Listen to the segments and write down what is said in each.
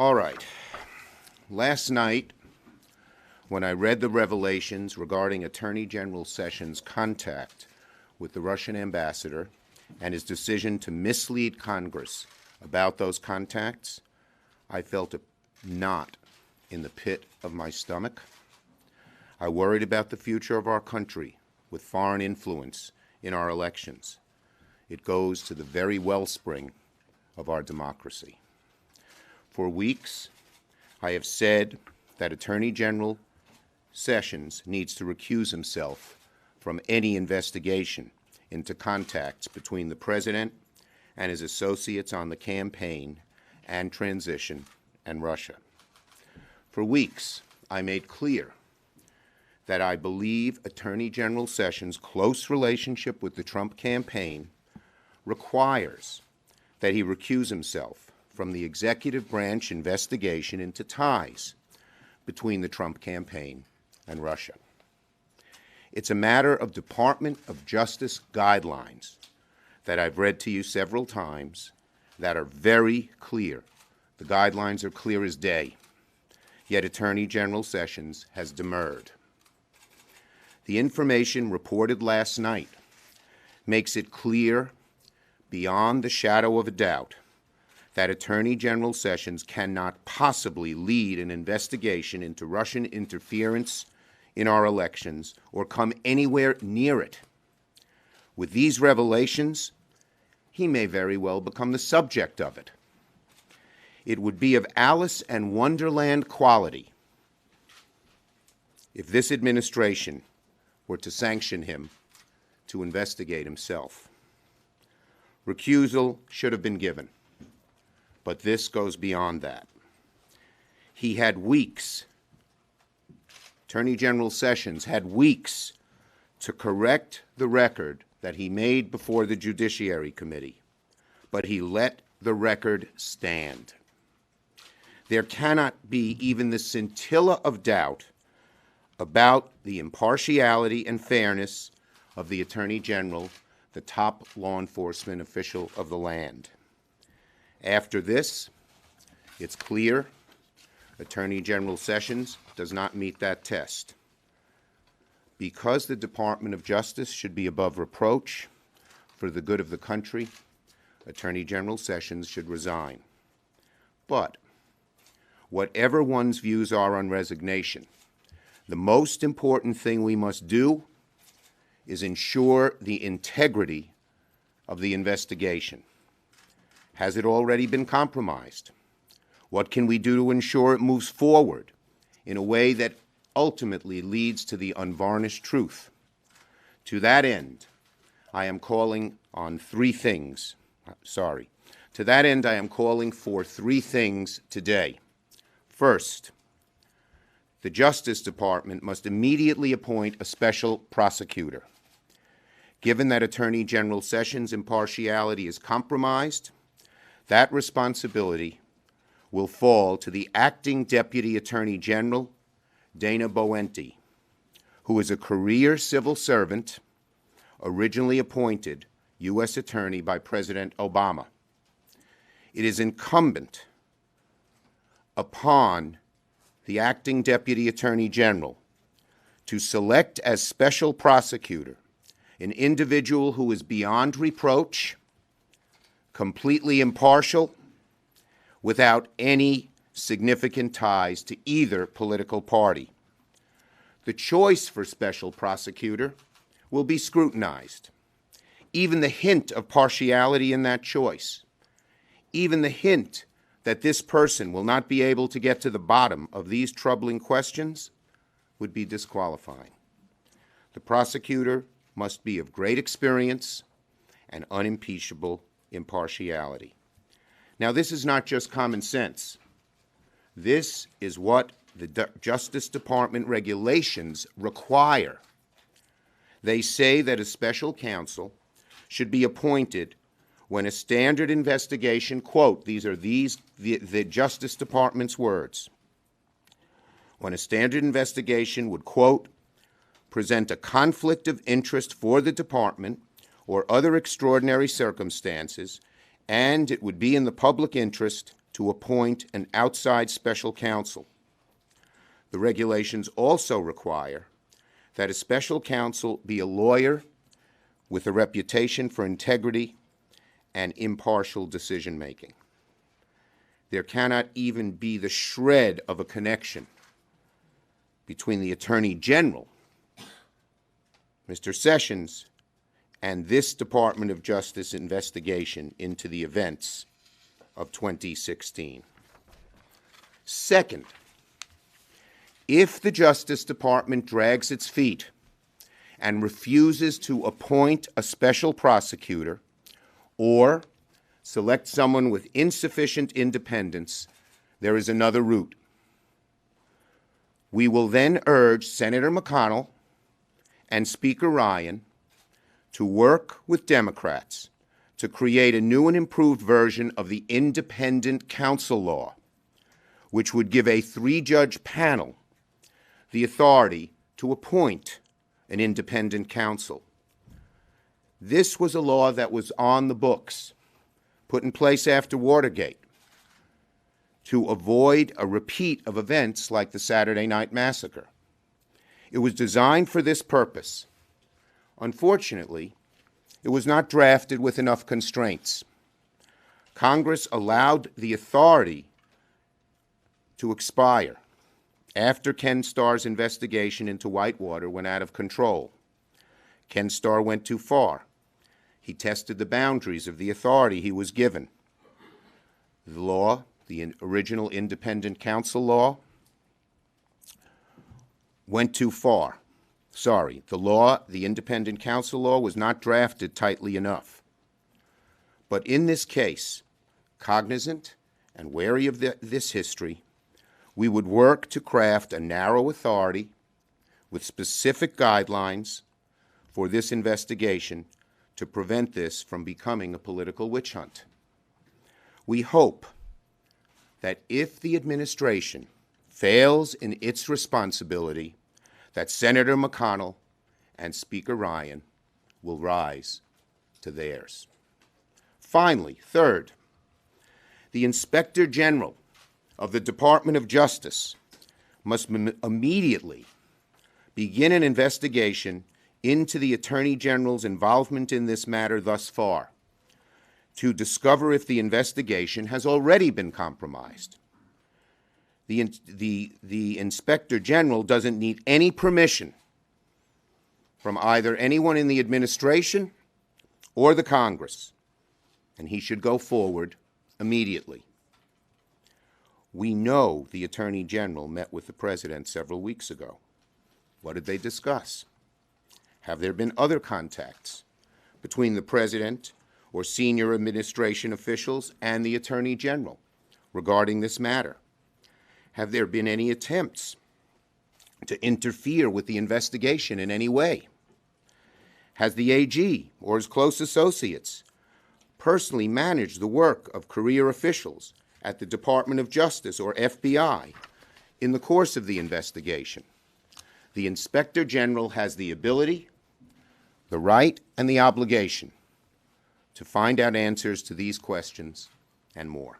All right. Last night, when I read the revelations regarding Attorney General Sessions' contact with the Russian ambassador and his decision to mislead Congress about those contacts, I felt a knot in the pit of my stomach. I worried about the future of our country with foreign influence in our elections. It goes to the very wellspring of our democracy. For weeks, I have said that Attorney General Sessions needs to recuse himself from any investigation into contacts between the President and his associates on the campaign and transition and Russia. For weeks, I made clear that I believe Attorney General Sessions' close relationship with the Trump campaign requires that he recuse himself from the executive branch investigation into ties between the Trump campaign and Russia. It's a matter of Department of Justice guidelines that I've read to you several times that are very clear. The guidelines are clear as day, yet Attorney General Sessions has demurred. The information reported last night makes it clear beyond the shadow of a doubt that Attorney General Sessions cannot possibly lead an investigation into Russian interference in our elections or come anywhere near it. With these revelations, he may very well become the subject of it. It would be of Alice in Wonderland quality if this administration were to sanction him to investigate himself. Recusal should have been given, but this goes beyond that. He had weeks, Attorney General Sessions had weeks to correct the record that he made before the Judiciary Committee, but he let the record stand. There cannot be even the scintilla of doubt about the impartiality and fairness of the Attorney General, the top law enforcement official of the land. After this, it's clear Attorney General Sessions does not meet that test. Because the Department of Justice should be above reproach for the good of the country, Attorney General Sessions should resign. But whatever one's views are on resignation, the most important thing we must do is ensure the integrity of the investigation. Has it already been compromised? What can we do to ensure it moves forward in a way that ultimately leads to the unvarnished truth? To that end, I am calling on three things. To that end, I am calling for three things today. First, the Justice Department must immediately appoint a special prosecutor. Given that Attorney General Sessions' impartiality is compromised, that responsibility will fall to the acting Deputy Attorney General, Dana Boente, who is a career civil servant originally appointed U.S. Attorney by President Obama. It is incumbent upon the acting Deputy Attorney General to select as special prosecutor an individual who is beyond reproach, completely impartial, without any significant ties to either political party. The choice for special prosecutor will be scrutinized. Even the hint of partiality in that choice, even the hint that this person will not be able to get to the bottom of these troubling questions would be disqualifying. The prosecutor must be of great experience and unimpeachable impartiality. Now, this is not just common sense. This is what the Justice Department regulations require. They say that a special counsel should be appointed when a standard investigation, quote, these are the Justice Department's words, when a standard investigation would, quote, present a conflict of interest for the department or other extraordinary circumstances, and it would be in the public interest to appoint an outside special counsel. The regulations also require that a special counsel be a lawyer with a reputation for integrity and impartial decision-making. There cannot even be the shred of a connection between the Attorney General, Mr. Sessions, and this Department of Justice investigation into the events of 2016. Second, if the Justice Department drags its feet and refuses to appoint a special prosecutor or select someone with insufficient independence, there is another route. We will then urge Senator McConnell and Speaker Ryan to work with Democrats to create a new and improved version of the independent counsel law, which would give a 3-judge panel the authority to appoint an independent counsel. This was a law that was on the books, put in place after Watergate, to avoid a repeat of events like the Saturday Night Massacre. It was designed for this purpose. Unfortunately, it was not drafted with enough constraints. Congress allowed the authority to expire after Ken Starr's investigation into Whitewater went out of control. Ken Starr went too far. He tested the boundaries of the authority he was given. The law, the original independent counsel law, went too far. The independent counsel law was not drafted tightly enough. But in this case, cognizant and wary of this history, we would work to craft a narrow authority with specific guidelines for this investigation to prevent this from becoming a political witch hunt. We hope that if the administration fails in its responsibility, that Senator McConnell and Speaker Ryan will rise to theirs. Finally, third, the Inspector General of the Department of Justice must immediately begin an investigation into the Attorney General's involvement in this matter thus far, to discover if the investigation has already been compromised. The Inspector General doesn't need any permission from either anyone in the administration or the Congress, and he should go forward immediately. We know the Attorney General met with the President several weeks ago. What did they discuss? Have there been other contacts between the President or senior administration officials and the Attorney General regarding this matter? Have there been any attempts to interfere with the investigation in any way? Has the AG or his close associates personally managed the work of career officials at the Department of Justice or FBI in the course of the investigation? The Inspector General has the ability, the right, and the obligation to find out answers to these questions and more.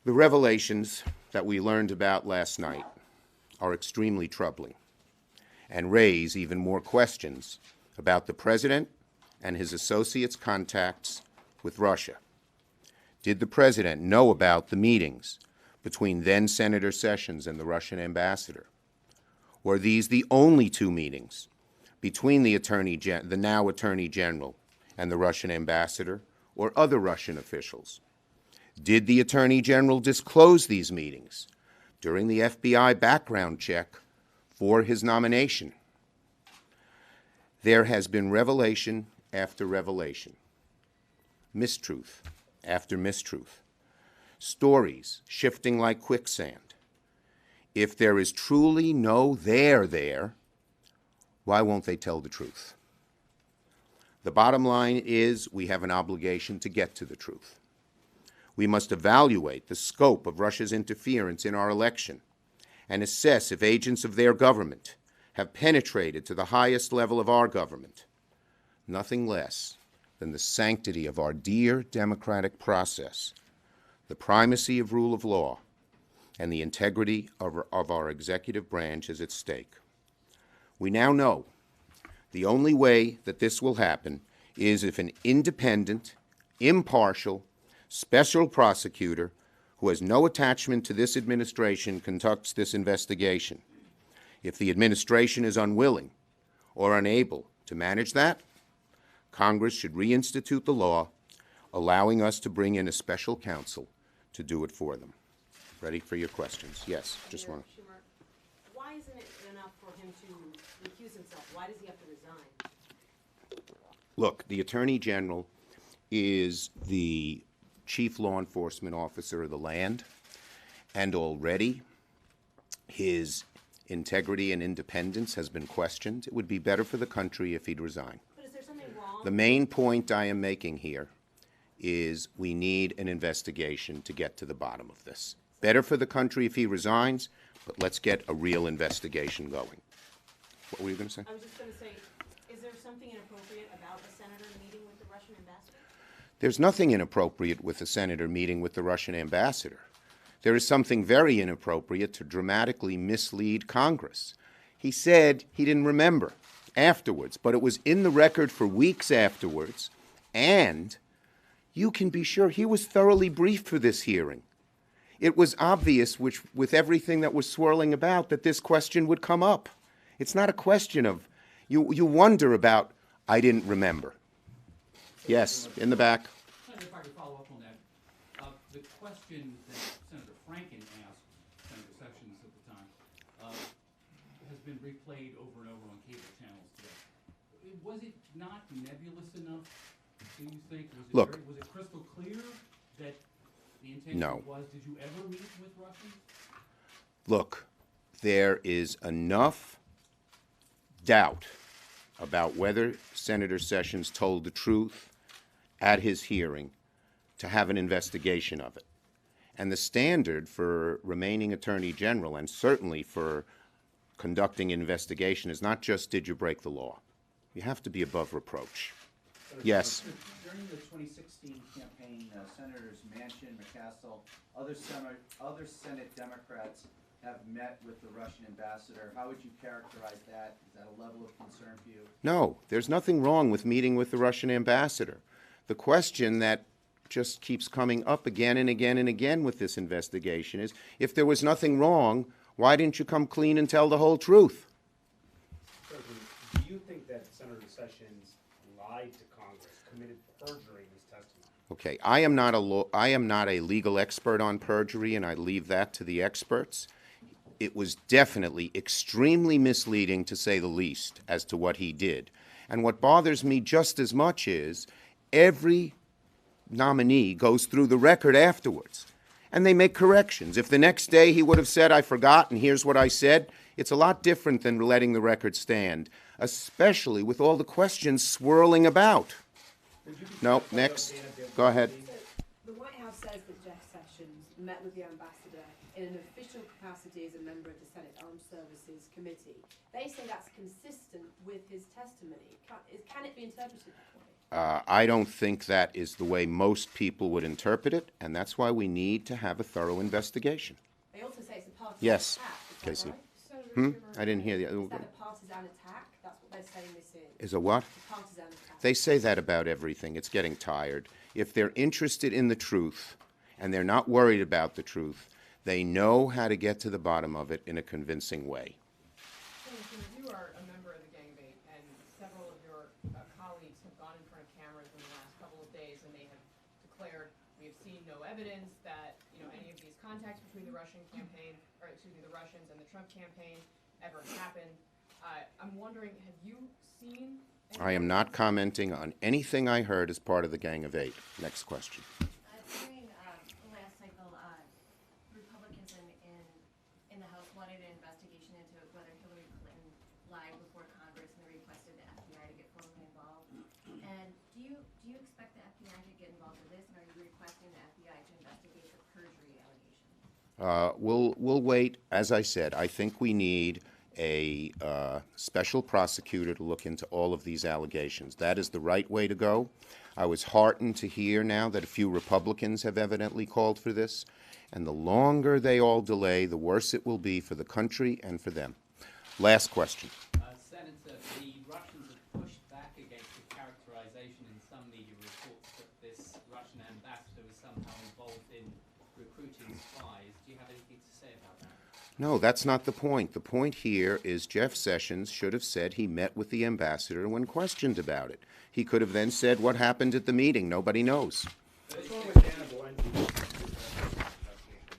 The revelations that we learned about last night are extremely troubling and raise even more questions about the President and his associates' contacts with Russia. Did the President know about the meetings between then-Senator Sessions and the Russian ambassador? Were these the only 2 meetings between the now Attorney General and the Russian ambassador or other Russian officials? Did the Attorney General disclose these meetings during the FBI background check for his nomination? There has been revelation after revelation, mistruth after mistruth, stories shifting like quicksand. If there is truly no there, why won't they tell the truth? The bottom line is we have an obligation to get to the truth. We must evaluate the scope of Russia's interference in our election and assess if agents of their government have penetrated to the highest level of our government. Nothing less than the sanctity of our dear democratic process The primacy of rule of law and the integrity of our executive branch is at stake. We now know the only way that this will happen is if an independent, impartial, special prosecutor who has no attachment to this administration conducts this investigation. If the administration is unwilling or unable to manage that, Congress should reinstitute the law, allowing us to bring in a special counsel to do it for them. Ready for your questions? Yes, just one. Schumer, why isn't it enough for him to recuse himself? Why does he have to resign? Look, the Attorney General is the chief law enforcement officer of the land, and already his integrity and independence has been questioned. It would be better for the country if he'd resign. But is there something wrong? The main point I am making here is we need an investigation to get to the bottom of this. Better for the country if he resigns, but let's get a real investigation going. What were you going to say? I was just going to say, is there something inappropriate about a senator meeting with the Russian ambassador? There's nothing inappropriate with a senator meeting with the Russian ambassador. There is something very inappropriate to dramatically mislead Congress. He said he didn't remember afterwards, but it was in the record for weeks afterwards, and you can be sure he was thoroughly briefed for this hearing. It was obvious, with everything that was swirling about, that this question would come up. It's not a question of, you wonder about, I didn't remember. Yes, in the back. If I could follow up on that. The question that Senator Franken asked Senator Sessions at the time has been replayed over and over on cable channels today. Was it not nebulous enough, do you think? Was it crystal clear that the intention was, did you ever meet with Russians? Look, there is enough doubt about whether Senator Sessions told the truth at his hearing to have an investigation of it. And the standard for remaining Attorney General, and certainly for conducting an investigation, is not just did you break the law. You have to be above reproach. Yes. During the 2016 campaign, Senators Manchin, McCaskill, other Senate Democrats have met with the Russian ambassador. How would you characterize that? Is that a level of concern for you? No, there's nothing wrong with meeting with the Russian ambassador. The question that just keeps coming up again and again and again with this investigation is, if there was nothing wrong, why didn't you come clean and tell the whole truth? Do you think that Senator Sessions lied to Congress, committed perjury in his testimony? Okay, I am not a legal expert on perjury, and I leave that to the experts. It was definitely extremely misleading, to say the least, as to what he did. And what bothers me just as much is every nominee goes through the record afterwards, and they make corrections. If the next day he would have said, I forgot, and here's what I said, it's a lot different than letting the record stand, especially with all the questions swirling about. No, next. Go ahead. The White House says that Jeff Sessions met with the ambassador in an official capacity as a member of the Senate Armed Services Committee. They say that's consistent with his testimony. Can it be interpreted that way? I don't think that is the way most people would interpret it, and that's why we need to have a thorough investigation. They also say it's a partisan Yes, attack. Is Casey. that right? I didn't hear Is the that a partisan attack? That's what they're saying this is. Is a what? A partisan attack. They say that about everything. It's getting tired. If they're interested in the truth and they're not worried about the truth, they know how to get to the bottom of it in a convincing way. Senator, you are a member of the Gang of Eight, and several of your colleagues have gone in front of cameras in the last couple of days, and they have declared, we have seen no evidence that any of these contacts between the Russian campaign, or excuse me, the Russians and the Trump campaign ever happened. I'm wondering, have you seen? I am not commenting on anything I heard as part of the Gang of Eight. Next question. During the last cycle, Republicans in the House wanted an investigation into whether Hillary Clinton lied before Congress, and they requested the FBI to get formally involved. And do you expect the FBI to get involved in this, and are you requesting the FBI to investigate the perjury allegations? We'll wait. As I said, I think we need a special prosecutor to look into all of these allegations. That is the right way to go. I was heartened to hear now that a few Republicans have evidently called for this, and the longer they all delay, the worse it will be for the country and for them. Last question. Senator, the Russians have pushed back against the characterization in some media reports that this Russian ambassador was somehow involved in recruiting spies. Do you have anything to say about that? No, that's not the point. The point here is Jeff Sessions should have said he met with the ambassador when questioned about it. He could have then said what happened at the meeting. Nobody knows. What's wrong with Dana Valenti? Would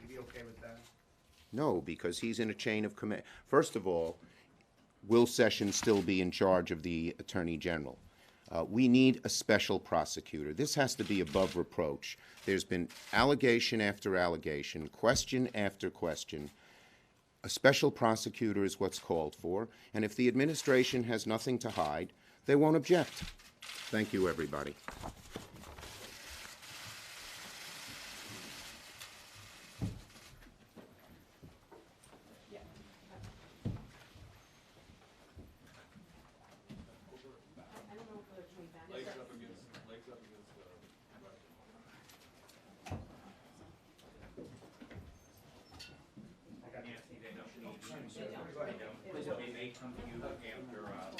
you be okay with that? No, because he's in a chain of command. First of all, will Sessions still be in charge of the Attorney General? We need a special prosecutor. This has to be above reproach. There's been allegation after allegation, question after question. A special prosecutor is what's called for, and if the administration has nothing to hide, they won't object. Thank you, everybody. I don't know if they're coming back. Legs up against, Nancy, they don't need you. They may come to you after